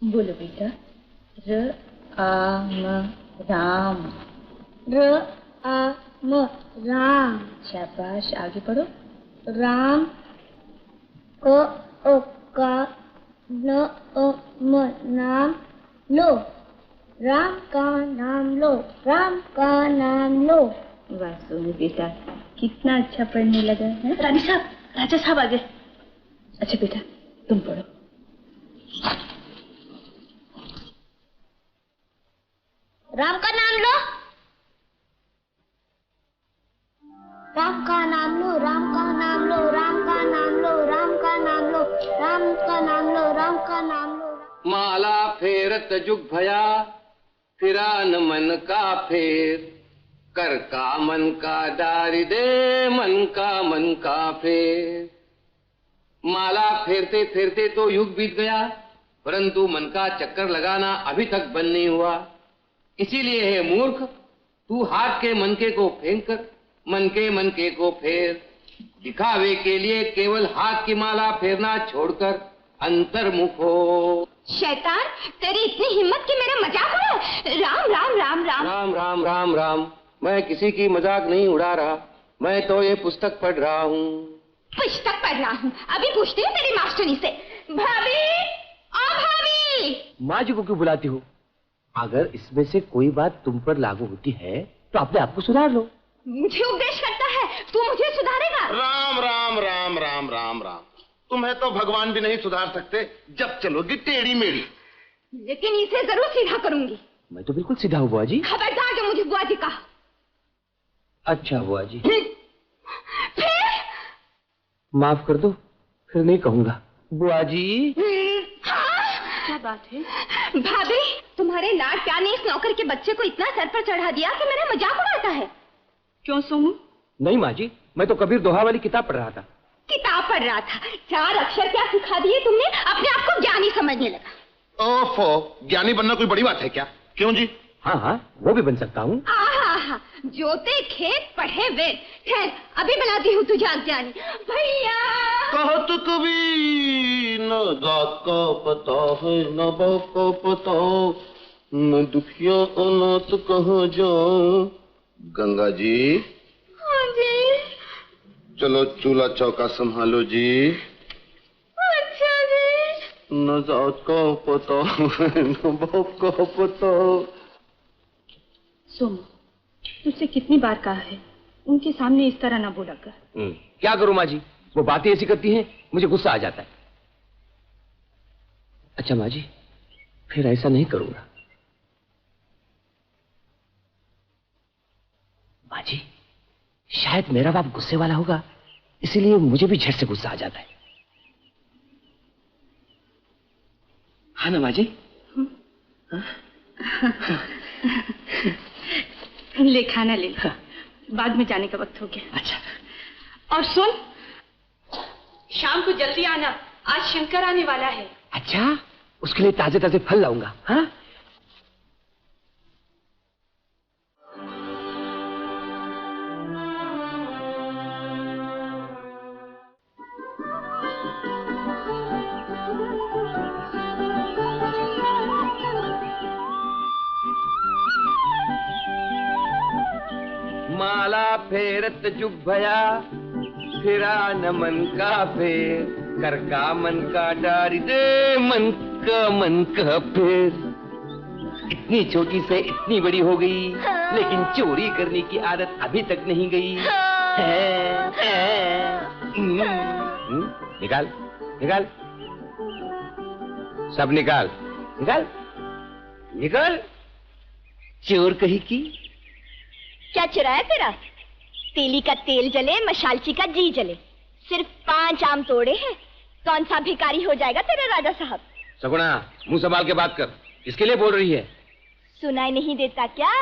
बोलो बेटा। र आ म राम। र आ म राम। शाबाश, आगे पढ़ो। राम। क अ का न अ म नाम लो। राम का नाम लो। राम का नाम लो। वाह सोनू बेटा, कितना अच्छा पढ़ने लगा है। रानी साहब, राजा साहब आ गए। अच्छा बेटा, तुम पढ़ो। राम का नाम लो। राम का नाम लो। राम का नाम लो। राम का नाम लो। राम का नाम लो। राम का नाम लो। राम का नाम लो। माला फेरत जुग भया, फिरा न मन का फेर। कर का मन का डारी दे, मन का फेर। माला फेरते फेरते तो युग बीत गया, परंतु मन का चक्कर लगाना अभी तक बंद नहीं हुआ। इसीलिए हे मूर्ख, तू हाथ के मनके को फेंक कर मनके को फेर। दिखावे के लिए केवल हाथ की माला फेरना छोड़कर अंतर्मुख हो। शैतान, तेरी इतनी हिम्मत कि मेरा मजाक उड़ा। राम राम राम राम राम राम राम राम। मैं किसी की मजाक नहीं उड़ा रहा, मैं तो ये पुस्तक पढ़ रहा हूँ। पुस्तक पढ़ रहा हूँ? अभी पूछती हूँ तेरी मास्टरनी से। भाभी, ओ भाभी। माँ जी को क्यों बुलाती हो? अगर इसमें से कोई बात तुम पर लागू होती है तो अपने आप को सुधार लो। मुझे उपदेश करता है, तू मुझे सुधारेगा? राम राम राम राम राम राम। तुम्हें तो भगवान भी नहीं सुधार सकते जब चलोगी टेढ़ी मेढ़ी। लेकिन इसे जरूर सीधा करूंगी। मैं तो बिल्कुल सीधा हूँ बुआ जी। खबरदार जो मुझे बुआ जी कहा। अच्छा बुआ जी। फिर? माफ कर दो, फिर नहीं कहूँगा। बुआ जी। क्या बात है? भाभी, तुम्हारे लाड प्यार ने इस नौकर के बच्चे को इतना सर पर चढ़ा दिया कि मेरा मजाक उड़ाता है। क्यों सोमू? नहीं माँ जी, मैं तो कबीर दोहा वाली किताब पढ़ रहा था। किताब पढ़ रहा था? 4 अक्षर क्या सिखा दिए तुमने? अपने आप को ज्ञानी समझने लगा। ओफो, ज्ञानी बनना कोई बड़ी बात है क्या? क्यों जी? हाँ हाँ, वो भी बन सकता हूँ। आहा, जोते खेत पढ़े वेद। खैर, अभी बनाती हूँ तुझे ज्ञानी। भैया कहत कबीर, न जात का पता है न बाप का पता, न दुखिया अनाथ कहाँ जाऊं। गंगा जी। हाँ जी। चलो चूल्हा चौका संभालो जी। अच्छा जी। न जात का पता न बाप का पता। सोमू, तुझसे कितनी बार कहा है, उनके सामने इस तरह ना बोला कर। क्या करूँ माँ जी, वो बातें ऐसी करती हैं, मुझे गुस्सा आ जाता है। अच्छा माँ जी, फिर ऐसा नहीं करूँगा। माँ जी, शायद मेरा बाप गुस्से वाला होगा, इसीलिए मुझे भी झट से गुस्सा आ जाता है। हाँ ना माँ जी? ले खाना ले लो, बाद में जाने का वक्त हो गया। अच्छा। और सुन, शाम को जल्दी आना, आज शंकर आने वाला है। अच्छा, उसके लिए ताजे ताजे फल लाऊंगा। हाँ? माला फेरत जुग भया, फिरा न मन का फेर। कर का मन का डारी दे, मन का फेर। इतनी छोटी से इतनी बड़ी हो गई, लेकिन चोरी करने की आदत अभी तक नहीं गई। निकाल निकाल, सब निकाल निकाल निकाल। चोर कही की। क्या चुराया तेरा? तीली का तेल जले, मशालची का जी जले। सिर्फ 5 आम तोड़े हैं, कौन सा भिखारी हो जाएगा तेरा राजा साहब? सगुना, मुंह संभाल के बात कर। किसके लिए बोल रही है? सुनाई नहीं देता क्या?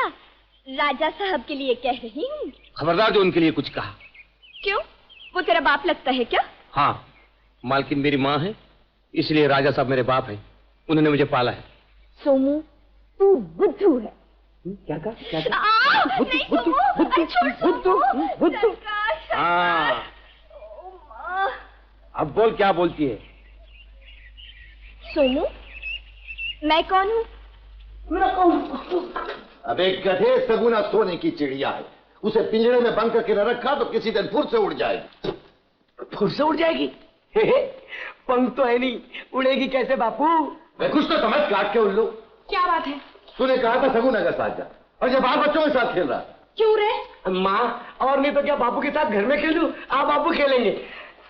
राजा साहब के लिए कह रही हूँ। खबरदार जो उनके लिए कुछ कहा। क्यों, वो तेरा बाप लगता है क्या? हाँ, मालकिन मेरी माँ है, इसलिए राजा साहब मेरे बाप हैं। उन्होंने मुझे पाला है। सोमू, तू बुद्धू है। क्या कहा? क्या नहीं बुद्धू? हाँ, अब बोल, क्या बोलती है? सोमू, मैं कौन हूँ? अबे गधे, सगुना सोने की चिड़िया है। उसे पिंजरे में बंद करके न रखा तो किसी दिन फुर से उड़ जाएगी। फुर से उड़ जाएगी? पंख तो है नहीं, उड़ेगी कैसे बापू? मैं कुछ तो समझ, काट के उल्लू। क्या बात है? तूने कहा था सगुना का साथ जा, और जब बाल बच्चों के साथ खेल रहा। क्यों रे? माँ, और नहीं तो क्या बापू के साथ घर में खेलूं? आप बापू खेलेंगे।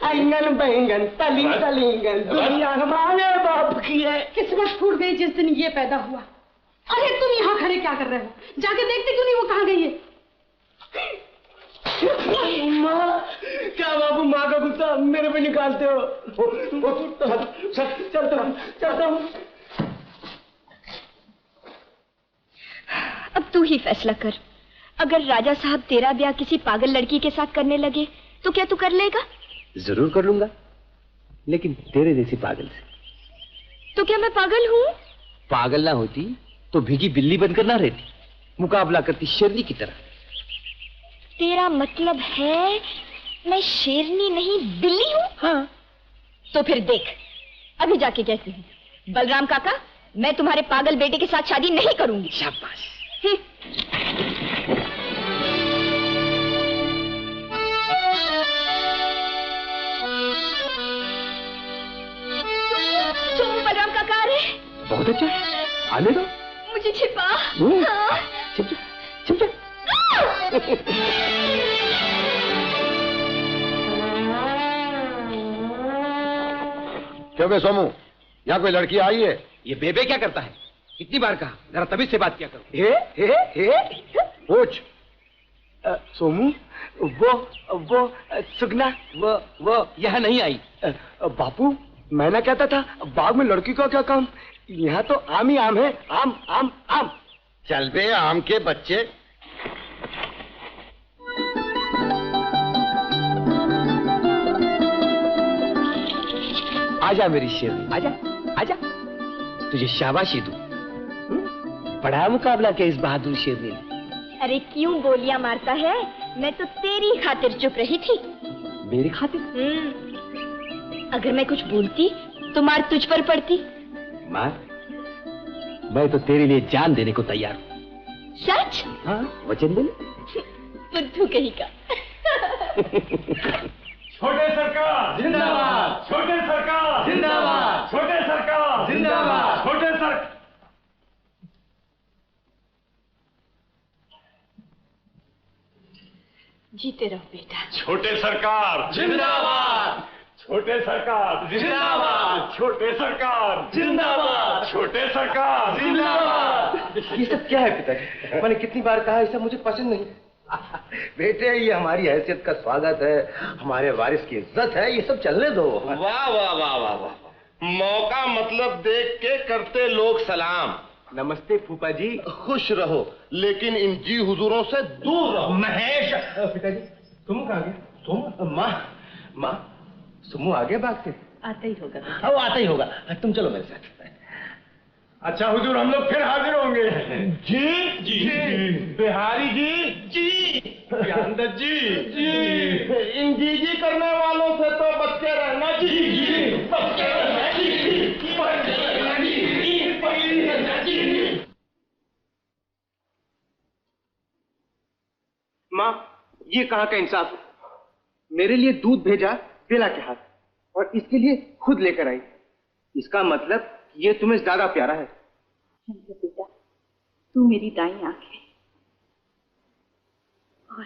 आंगन बैंगन तलिंग तलिंगन, दुनिया हमारे बाप की है। किस्मत फूट गई जिस दिन ये पैदा हुआ। अरे तुम यहाँ खड़े क्या कर रहे हो? जाके देखते क्यों नहीं वो कहाँ गई है? माँ, क्या बाबू माँ का गुस्सा मेरे पे निकालते हो? चलता हूँ। अब तू ही फैसला कर। अगर राजा साहब तेरा ब्याह किसी पागल लड़की के साथ करने लगे तो क्या तू कर लेगा? जरूर कर लूंगा, लेकिन तेरे जैसी पागल से। तो क्या मैं पागल हूँ? पागल ना होती तो भीगी बिल्ली बनकर ना रहती, मुकाबला करती शेरनी की तरह। तेरा मतलब है मैं शेरनी नहीं बिल्ली हूँ? हाँ। तो फिर देख, अभी जाके कहती हूँ, बलराम काका, मैं तुम्हारे पागल बेटे के साथ शादी नहीं करूंगी। शाबाश। बलराम काका आ रहे। बहुत अच्छा, आने दो। मुझे छिपा। हाँ। छिप जा। क्यों बे सोमू, यहाँ कोई लड़की आई है? ये बेबे क्या करता है? कितनी बार कहा जरा तमीज से बात किया करो। पूछ। सोमू, वो सुगना वो यहाँ नहीं आई। बापू, मैं ना कहता था बाग में लड़की का क्या काम? यहाँ तो आम ही आम है, आम आम आम। चल बे आम के बच्चे। आजा मेरी शेरनी, आजा। तुझे शाबाशी दूं। बड़ा मुकाबला किया इस बहादुर शेरनी ने। अरे क्यों गोलियां मारता है? मैं तो तेरी खातिर चुप रही थी। मेरी खातिर? अगर मैं कुछ बोलती तो मार तुझ पर पड़ती। मार? मैं तो तेरे लिए जान देने को तैयार हूँ। सच? हाँ, वचन दे। बुद्धू कहीं का। छोटे सरकार जिंदाबाद, छोटे सरकार जिंदाबाद, छोटे सरकार जिंदाबाद, छोटे सरकार। जीते रहो बेटा। छोटे सरकार जिंदाबाद, छोटे सरकार जिंदाबाद, छोटे सरकार जिंदाबाद, छोटे सरकार जिंदाबाद। ये सब क्या है पिताजी? मैंने कितनी बार कहा ये सब मुझे पसंद नहीं। बेटे, ये हमारी हैसियत का स्वागत है, हमारे वारिस की इज्जत है, ये सब चलने दो। वाह वाह वाह वाह वाह, मौका मतलब देख के करते लोग सलाम। नमस्ते फूफा जी। खुश रहो, लेकिन इन जी हुजूरों से दूर रहो। महेश, पिताजी, तुम कहाँ गए? तुम? माँ, सुमू आ गए बाग से? आता ही होगा। वो आता ही होगा, तुम चलो मेरे साथ। अच्छा हुजूर, हम लोग फिर हाजिर होंगे। जी जी, बिहारी जी जी, जानदत जी जी। इन जी जी करने वालों से तो बच के रहना जी जी, बच के रहना जी, बच के रहना जी, बच के रहना जी। माँ, ये कहाँ का इंसाफ है? मेरे लिए दूध भेजा बेला के हाथ, और इसके लिए खुद लेकर आई। इसका मतलब ये तुम्हें ज्यादा प्यारा है। शंकर बेटा, तू मेरी दाई आंख है और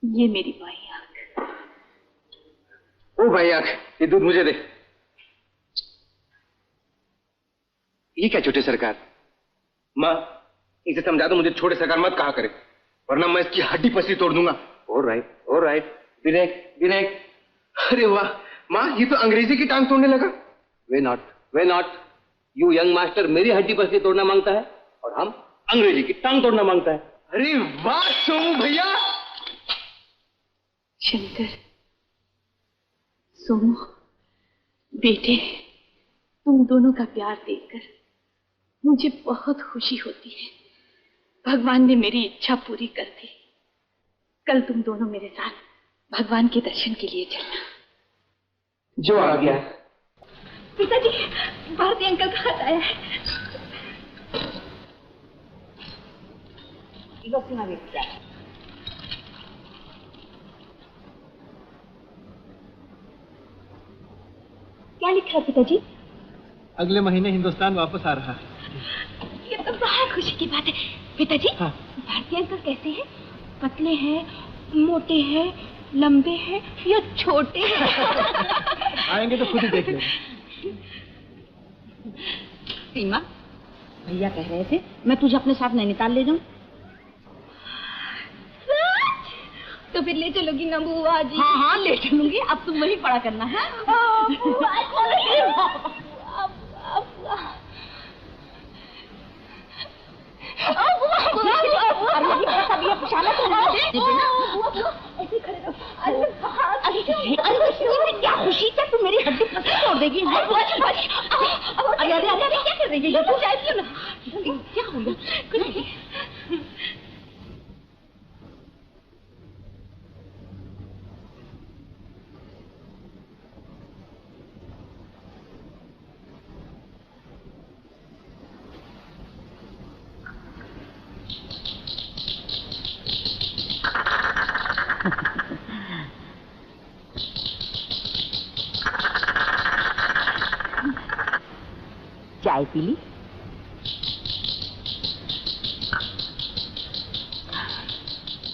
ये मेरी बाई आंख। ओ भाई आंख, ये दूध मुझे दे। ये क्या छोटे सरकार? माँ, इसे समझा दो मुझे छोटे सरकार मत कहा करे, वरना मैं इसकी हड्डी पसली तोड़ दूंगा। All right. विनायक। अरे वाह माँ, ये तो अंग्रेजी की टांग तोड़ने लगा। वे नॉट। यू यंग मास्टर मेरी हड्डी पसली तोड़ना मांगता है और हम अंग्रेजी की टांग तोड़ना मांगता है। अरे वाह सोमू भैया। शंकर, सोमू बेटे, तुम दोनों का प्यार देखकर मुझे बहुत खुशी होती है। भगवान ने मेरी इच्छा पूरी कर दी। कल तुम दोनों मेरे साथ भगवान के दर्शन के लिए चलना। जो आ गया। पिताजी, भारती अंकल का खत आया है। सीमा बेटी जा। क्या लिखा है पिताजी? अगले महीने हिंदुस्तान वापस आ रहा है। ये तो बहुत खुशी की बात है। पिताजी, हाँ। भारतीय अंकल कैसे हैं? पतले हैं, मोटे हैं, लंबे हैं या छोटे हैं? आएंगे तो खुद ही देख लेंगे। सीमा, भैया कह रहे थे मैं तुझे अपने साथ नैनीताल ले जाऊं। तो फिर ले चलोगी ना बुआ जी? हाँ हाँ ले चलूंगी। अब तुम वही पढ़ा करना है। क्या खुशी क्या तू मेरी हड्डी तोड़ देगी? अरे अरे अरे क्या कर रही है? क्या हो गया? चाय पी ली?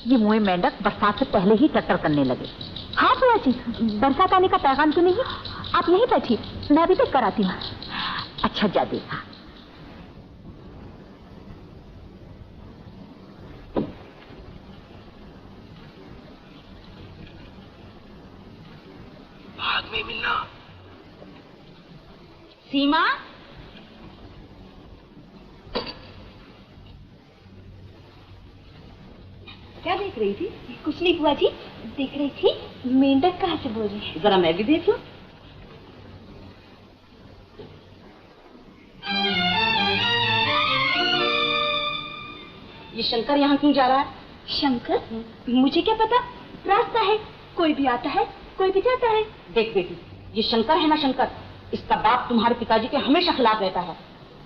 ये मुँह मेंढक बरसात से पहले ही टट्टर करने लगे। हाँ बुआ जी, बरसात आने का पैगाम तो नहीं? आप यहीं बैठिए, मैं अभी तक कराती हूँ। अच्छा जा देखा। बाद में मिलना। सीमा, क्या देख रही थी? कुछ नहीं बुआ जी, देख रही थी मेंढक कहाँ से बोल रही है। जरा मैं भी देख लूं। ये शंकर यहाँ क्यों जा रहा है? शंकर? मुझे क्या पता, रास्ता है, कोई भी आता है कोई भी जाता है। देख बेटी, ये शंकर है ना शंकर, इसका बाप तुम्हारे पिताजी के हमेशा खिलाफ रहता है।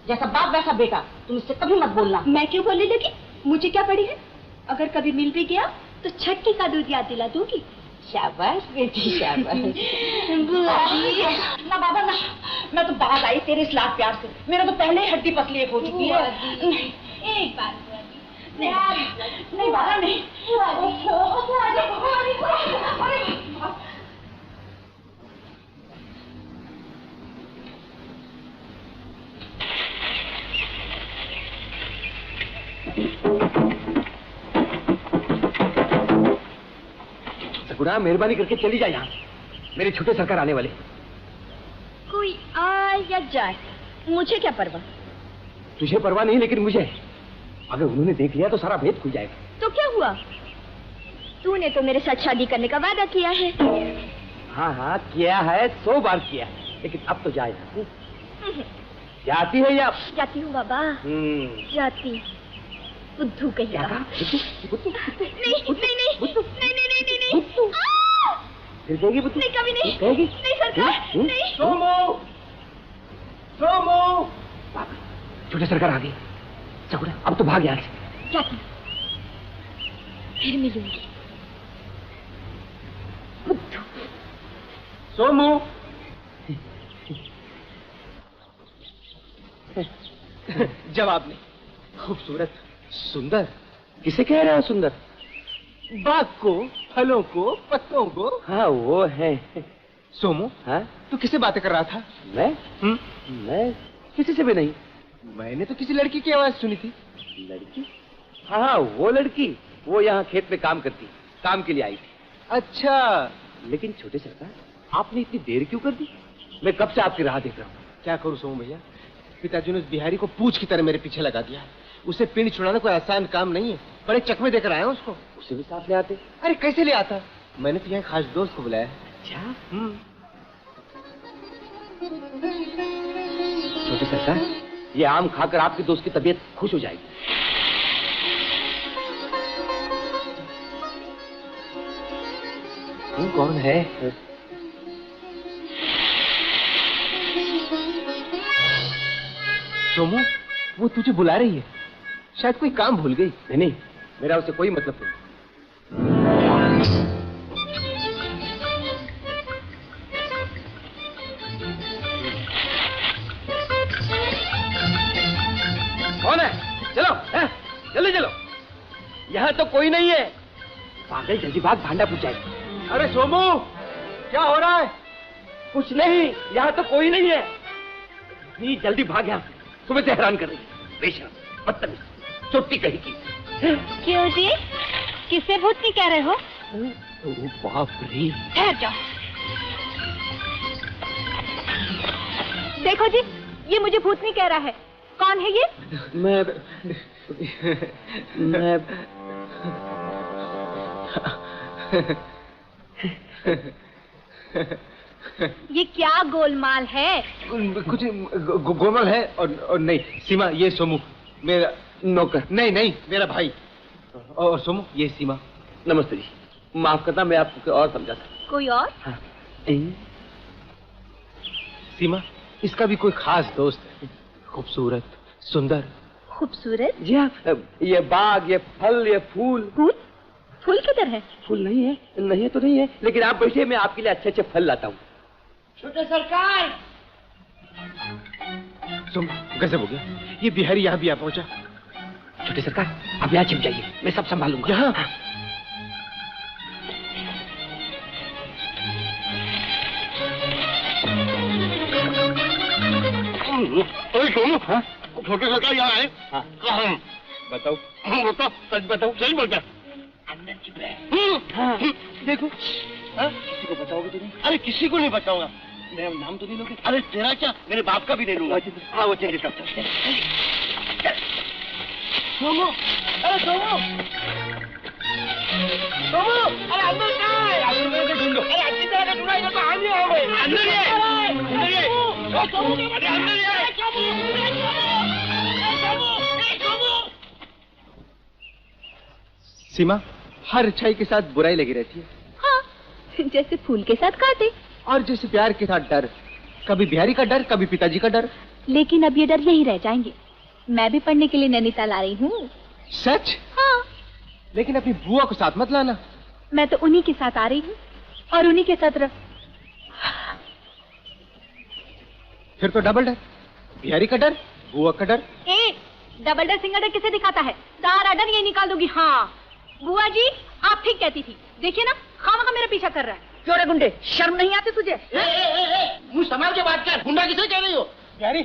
जैसा बाप वैसा बेटा, तुम इससे कभी मत बोलना। मैं क्यों बोलने लगी? मुझे क्या पड़ी है? अगर कभी मिल भी गया तो छठी का दूध याद दिला दूंगी। शाबाश बेटी शाबाश। ना बाबा ना, मैं तो बात आई तेरे इस लाख प्यार से, मेरा तो पहले ही हड्डी पसली एक हो चुकी है। एक बार नहीं बाबा नहीं। गुना मेहरबानी करके चली जाए यहाँ, मेरे छोटे सरकार आने वाले। कोई आए या जाए मुझे क्या परवाह। तुझे परवाह नहीं, लेकिन मुझे। अगर उन्होंने देख लिया तो सारा भेद खुल जाएगा। तो क्या हुआ? तूने तो मेरे साथ शादी करने का वादा किया है। हाँ हाँ किया है, 100 बार किया है, लेकिन अब तो जाए। जाती है या? जाती हूँ बाबा, जाती। बुद्धू कहीं का। नहीं नहीं नहीं नहीं। फिर देगी बुद्धू? नहीं कभी नहीं। कहेगी? नहीं सरकार नहीं। सोमू, सोमू। छोटे सरकार आ गई। सगुना अब तो भाग यहाँ से। जाती, फिर मिलूंगी। बुद्धू। सोमू। जवाब नहीं। खूबसूरत, सुंदर। किसे कह रहे हो सुंदर? बाग को, फलों को, पत्तों को। हाँ वो है। सोमू, हाँ तू किससे बातें कर रहा था? मैं किसी से भी नहीं। मैंने तो किसी लड़की की आवाज सुनी थी। लड़की? हाँ वो लड़की, वो यहाँ खेत में काम करती, काम के लिए आई थी। अच्छा, लेकिन छोटे सरकार आपने इतनी देर क्यों कर दी? मैं कब से आपकी राह देख रहा हूँ। क्या करूँ सोमू भैया, पिताजी ने उस बिहारी को पूछ की तरह मेरे पीछे लगा दिया। उसे पिंड छुड़ाना कोई आसान काम नहीं है। बड़े चकमे देकर आया उसको। उसे भी साथ ले आते। अरे कैसे ले आता? मैंने तो यहाँ खास दोस्त को बुलाया। अच्छा। छोटे सरकार, ये आम खाकर आपके दोस्त की तबीयत खुश हो जाएगी। तू कौन है? सोमू, वो तुझे बुला रही है। शायद कोई काम भूल गई। नहीं, मेरा उससे कोई मतलब नहीं। कौन है? चलो, जल्दी चलो। यहाँ तो कोई नहीं है। पागल, जल्दी भाग, भांडा पूछ जाएगा। अरे सोमू, क्या हो रहा है? कुछ नहीं, यहाँ तो कोई नहीं है। नहीं, जल्दी भाग यहाँ से। सुबह से हैरान कर रही है। बेशरम, बदतमीज, चोटी कहीं की। क्यों जी? किससे भूतनी कह रहे हो? बाप रे। ठहर जाओ। देखो जी, ये मुझे भूतनी कह रहा है। कौन है ये? मैं ये क्या गोलमाल है? कुछ गोलमाल है और नहीं। सीमा, ये सोमू मेरा नौकर। नहीं, मेरा भाई। और सोमू, ये सीमा। नमस्ते जी, माफ करना, मैं आपको और समझाता। कोई और? हाँ। सीमा, इसका भी कोई खास दोस्त है। खूबसूरत, सुंदर। खूबसूरत? जी हाँ, ये बाग, ये फल, ये फूल। फूल किधर है? फूल नहीं है, नहीं तो नहीं है, लेकिन आप बैठिए, मैं आपके लिए अच्छे अच्छे फल लाता हूँ। छोटे सरकार। तुम गजब हो गया, ये बिहारी यहाँ भी आ पहुंचा। छोटे सरकार, आप यहाँ छिप जाइए, मैं सब संभालूंगा। यहाँ? हाँ? छोटे सरकार यहाँ आए। हाँ। कहाँ? बताओ। बताओ, सच बताओ, सही बोलता। अंदर छिप रहे। हाँ, देखो। हाँ? किसी को बताओगे तो नहीं? अरे किसी को नहीं बताऊंगा। मेरा नाम तो नहीं लोगे? अरे तेरा क्या, मेरे बाप का भी ले लूंगा। हाँ, वो चलिए तब। सोमू, अरे सोमू, अरे अंदर क्या है? अंदर ढूंढो। अरे अच्छी तरह से ढूंढा, इधर तो हाथ नहीं आओगे। अंदर ही है। अंदर ही है। सोमू, अरे अंदर ही है। सीमा, हर अच्छाई के साथ बुराई लगी रहती है। हाँ, जैसे फूल के साथ कांटे। और जैसे प्यार के साथ डर, कभी बिहारी का डर, कभी पिताजी का डर। लेकिन अब ये डर यही रह जाएंगे। मैं भी पढ़ने के लिए नैनीताल आ रही हूँ। सच? हाँ। लेकिन अपनी बुआ को साथ मत लाना। मैं तो उन्हीं के साथ आ रही हूँ और उन्हीं के साथ रह। फिर तो डबल डर, बिहारी का डर, बुआ का डर। डबल डर सिंगल डर किसे दिखाता है? सारा डर ये निकाल दूंगी। हाँ बुआ जी, आप ठीक कहती थी। देखिए ना, खामखा मेरा पीछा कर रहा है। क्यों रे गुंडे, शर्म नहीं आती तुझे? मुझ संभाल के बात कर। गुंडा किसे कह रही हो? बिहारी,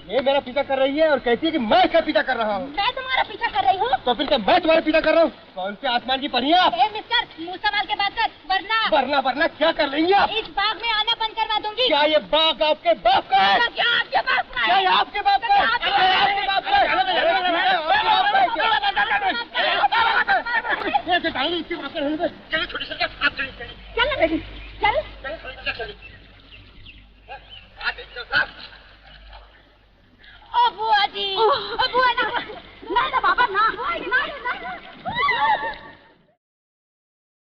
ये मेरा पीछा कर रही है और कहती है कि मैं इसका पीछा कर रहा हूँ। मैं तुम्हारा पीछा कर रही हूँ? तो फिर क्या मैं तुम्हारा पीछा कर रहा हूँ? कौन से आसमान की परी है आप? मिस्टर, मुंह संभाल के बात कर, वरना क्या कर लेंगे आप? इस बाग में आना बंद करवा दूंगी। क्या ये बाग आपके बाप का है? क्या आपके बाप का है? क्या ये आपके बाप का है? आपके बाप का है? चलो छोटी सरकार, आप चलिए। चल